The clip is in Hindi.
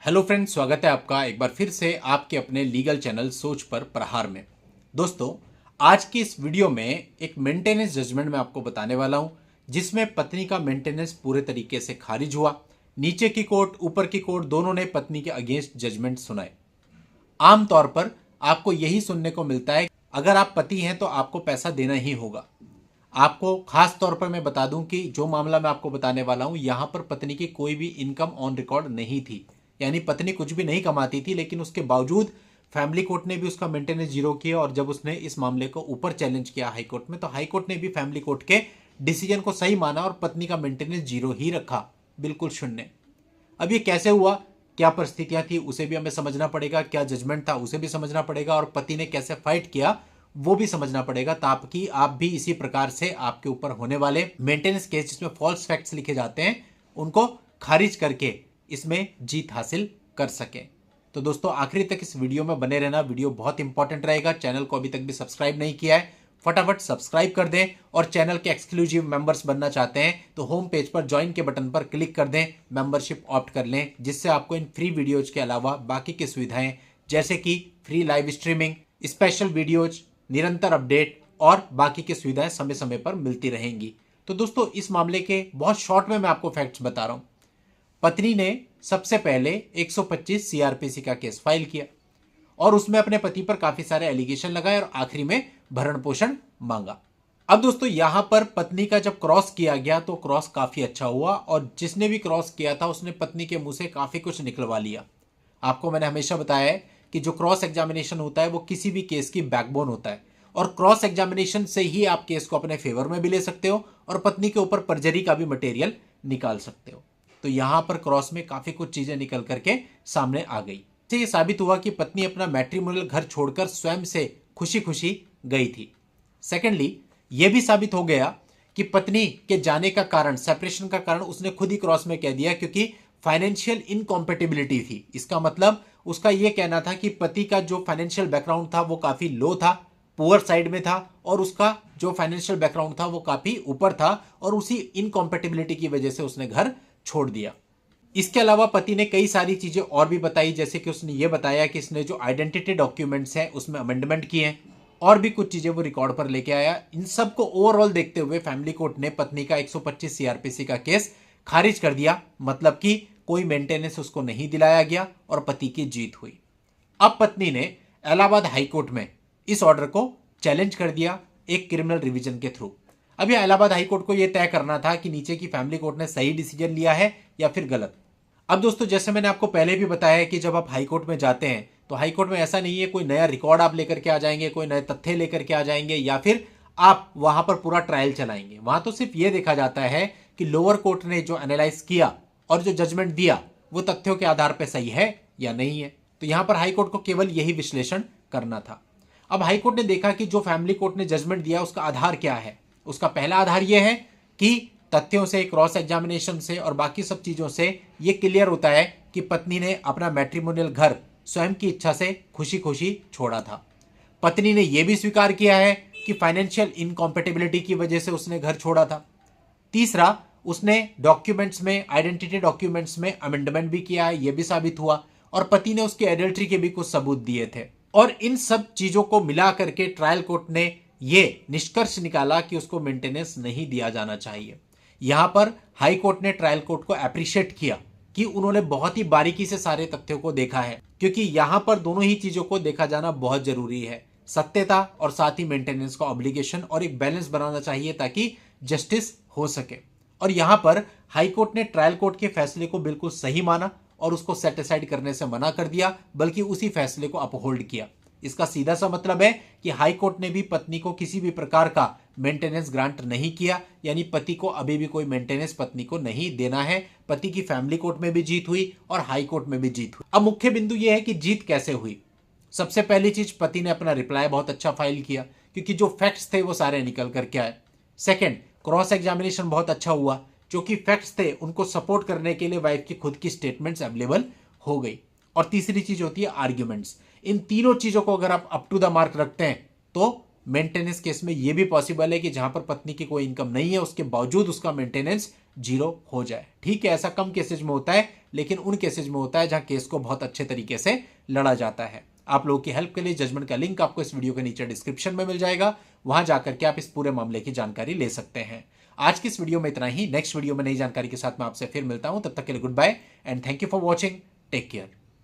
हेलो फ्रेंड्स, स्वागत है आपका एक बार फिर से आपके अपने लीगल चैनल सोच पर प्रहार में। दोस्तों, आज की इस वीडियो में एक मेंटेनेंस जजमेंट मैं आपको बताने वाला हूं, जिसमें पत्नी का मेंटेनेंस पूरे तरीके से खारिज हुआ। नीचे की कोर्ट, ऊपर की कोर्ट, दोनों ने पत्नी के अगेंस्ट जजमेंट सुनाए। आमतौर पर आपको यही सुनने को मिलता है, अगर आप पति हैं तो आपको पैसा देना ही होगा। आपको खास तौर पर मैं बता दूं कि जो मामला मैं आपको बताने वाला हूं, यहां पर पत्नी की कोई भी इनकम ऑन रिकॉर्ड नहीं थी। यानी पत्नी कुछ भी नहीं कमाती थी, लेकिन उसके बावजूद फैमिली कोर्ट ने भी उसका मेंटेनेंस जीरो किया। और जब उसने इस मामले को ऊपर चैलेंज किया हाई कोर्ट में, तो हाई कोर्ट ने भी फैमिली कोर्ट के डिसीजन को सही माना और पत्नी का मेंटेनेंस जीरो ही रखा, बिल्कुल शून्य। अब ये कैसे हुआ, क्या परिस्थितियां थी, उसे भी हमें समझना पड़ेगा। क्या जजमेंट था, उसे भी समझना पड़ेगा। और पति ने कैसे फाइट किया, वो भी समझना पड़ेगा, ताकि आप भी इसी प्रकार से आपके ऊपर होने वाले मेंटेनेंस केस जिसमें फॉल्स फैक्ट्स लिखे जाते हैं, उनको खारिज करके इसमें जीत हासिल कर सकें। तो दोस्तों, आखिरी तक इस वीडियो में बने रहना, वीडियो बहुत इंपॉर्टेंट रहेगा। चैनल को अभी तक भी सब्सक्राइब नहीं किया है, फटाफट सब्सक्राइब कर दें। और चैनल के एक्सक्लूसिव मेंबर्स बनना चाहते हैं तो होम पेज पर ज्वाइन के बटन पर क्लिक कर दें, मेंबरशिप ऑप्ट कर लें, जिससे आपको इन फ्री वीडियोज के अलावा बाकी की सुविधाएं जैसे कि free live streaming, special videos, निरंतर अपडेट और बाकी की सुविधाएं समय समय पर मिलती रहेंगी। तो दोस्तों, इस मामले के बहुत शॉर्ट में मैं आपको फैक्ट्स बता रहा हूं। पत्नी ने सबसे पहले 125 सीआरपीसी का केस फाइल किया और उसमें अपने पति पर काफी सारे एलिगेशन लगाए और आखिरी में भरण पोषण मांगा। अब दोस्तों, यहां पर पत्नी का जब क्रॉस किया गया तो क्रॉस काफी अच्छा हुआ, और जिसने भी क्रॉस किया था उसने पत्नी के मुंह से काफी कुछ निकलवा लिया। आपको मैंने हमेशा बताया है कि जो क्रॉस एग्जामिनेशन होता है वो किसी भी केस की बैकबोन होता है, और क्रॉस एग्जामिनेशन से ही आप केस को अपने फेवर में भी ले सकते हो और पत्नी के ऊपर परजरी का भी मटेरियल निकाल सकते हो। तो यहां पर क्रॉस में काफी कुछ चीजें निकल करके सामने आ गई। इससे यह साबित हुआ कि पत्नी अपना मैट्रिमोनियल घर छोड़कर स्वयं से खुशी खुशी गई थी। सेकेंडली, यह भी साबित हो गया कि पत्नी के जाने का कारण, सेपरेशन का कारण उसने खुद ही क्रॉस में कह दिया, क्योंकि फाइनेंशियल इनकॉम्पेटिबिलिटी थी। इसका मतलब उसका यह कहना था कि पति का जो फाइनेंशियल बैकग्राउंड था वो काफी लो था, पुअर साइड में था, और उसका जो फाइनेंशियल बैकग्राउंड था वो काफी ऊपर था, और उसी इनकॉम्पेटिबिलिटी की वजह से उसने घर छोड़ दिया। इसके अलावा पति ने कई सारी चीजें और भी बताई, जैसे कि उसने ये बताया कि इसने जो आइडेंटिटी डॉक्यूमेंट्स हैं उसमें अमेंडमेंट किए हैं, और भी कुछ चीजें वो रिकॉर्ड पर लेके आया। इन सब को ओवरऑल देखते हुए फैमिली कोर्ट ने पत्नी का 125 सीआरपीसी का केस खारिज कर दिया। मतलब कि कोई मेंटेनेंस उसको नहीं दिलाया गया और पति की जीत हुई। अब पत्नी ने इलाहाबाद हाई कोर्ट में इस ऑर्डर को चैलेंज कर दिया एक क्रिमिनल रिवीजन के थ्रू। अब यह इलाहाबाद हाई कोर्ट को यह तय करना था कि नीचे की फैमिली कोर्ट ने सही डिसीजन लिया है या फिर गलत। अब दोस्तों, जैसे मैंने आपको पहले भी बताया है कि जब आप हाई कोर्ट में जाते हैं तो हाई कोर्ट में ऐसा नहीं है कोई नया रिकॉर्ड आप लेकर के आ जाएंगे, कोई नए तथ्य लेकर के आ जाएंगे, या फिर आप वहां पर पूरा ट्रायल चलाएंगे। वहां तो सिर्फ यह देखा जाता है कि लोअर कोर्ट ने जो एनालाइज किया और जो जजमेंट दिया वो तथ्यों के आधार पर सही है या नहीं है। तो यहां पर हाई कोर्ट को केवल यही विश्लेषण करना था। अब हाई कोर्ट ने देखा कि जो फैमिली कोर्ट ने जजमेंट दिया उसका आधार क्या है। उसका पहला आधार यह है कि तथ्यों से, क्रॉस एग्जामिनेशन से और बाकी सब चीजों से यह क्लियर होता है कि पत्नी ने अपना मैट्रिमोनियल घर स्वयं की इच्छा से खुशी खुशी छोड़ा था। पत्नी ने यह भी स्वीकार किया है कि फाइनेंशियल इनकॉम्पेटिबिलिटी की वजह से उसने घर छोड़ा था। तीसरा, उसने डॉक्यूमेंट्स में, आइडेंटिटी डॉक्यूमेंट्स में अमेंडमेंट भी किया है, यह भी साबित हुआ, और पति ने उसके एडल्ट्री के भी कुछ सबूत दिए थे। और इन सब चीजों को मिला करके ट्रायल कोर्ट ने यह निष्कर्ष निकाला कि उसको मेंटेनेंस नहीं दिया जाना चाहिए। यहां पर हाई कोर्ट ने ट्रायल कोर्ट को अप्रिशिएट किया कि उन्होंने बहुत ही बारीकी से सारे तथ्यों को देखा है, क्योंकि यहां पर दोनों ही चीजों को देखा जाना बहुत जरूरी है, सत्यता और साथ ही मेंटेनेंस का ऑब्लिगेशन, और एक बैलेंस बनाना चाहिए ताकि जस्टिस हो सके। और यहां पर हाई कोर्ट ने ट्रायल कोर्ट के फैसले को बिल्कुल सही माना और उसको सेट असाइड करने से मना कर दिया, बल्कि उसी फैसले को अपहोल्ड किया। इसका सीधा सा मतलब है कि हाई कोर्ट ने भी पत्नी को किसी भी प्रकार का मेंटेनेंस ग्रांट नहीं किया, यानी पति को अभी भी कोई मेंटेनेंस पत्नी को नहीं देना है। पति की फैमिली कोर्ट में भी जीत हुई और हाई कोर्ट में भी जीत हुई। अब मुख्य बिंदु यह है कि जीत कैसे हुई। सबसे पहली चीज, पति ने अपना रिप्लाई बहुत अच्छा फाइल किया, क्योंकि जो फैक्ट्स थे वो सारे निकल करके आए। सेकेंड, क्रॉस एग्जामिनेशन बहुत अच्छा हुआ, जो कि फैक्ट्स थे उनको सपोर्ट करने के लिए वाइफ की खुद की स्टेटमेंट्स अवेलेबल हो गई। और तीसरी चीज होती है आर्ग्यूमेंट्स। इन तीनों चीजों को अगर आप अप टू द मार्क रखते हैं तो मेंटेनेंस केस में यह भी पॉसिबल है कि जहां पर पत्नी की कोई इनकम नहीं है उसके बावजूद उसका मेंटेनेंस 0 हो जाए। ठीक है, ऐसा कम केसेज में होता है, लेकिन उन केसेज में होता है जहां केस को बहुत अच्छे तरीके से लड़ा जाता है। आप लोगों की हेल्प के लिए जजमेंट का लिंक आपको इस वीडियो के नीचे डिस्क्रिप्शन में मिल जाएगा, वहां जाकर के आप इस पूरे मामले की जानकारी ले सकते हैं। आज की इस वीडियो में इतना ही। नेक्स्ट वीडियो में नई जानकारी के साथ मैं आपसे फिर मिलता हूं, तब तक के लिए goodbye and thank you for watching. Take care.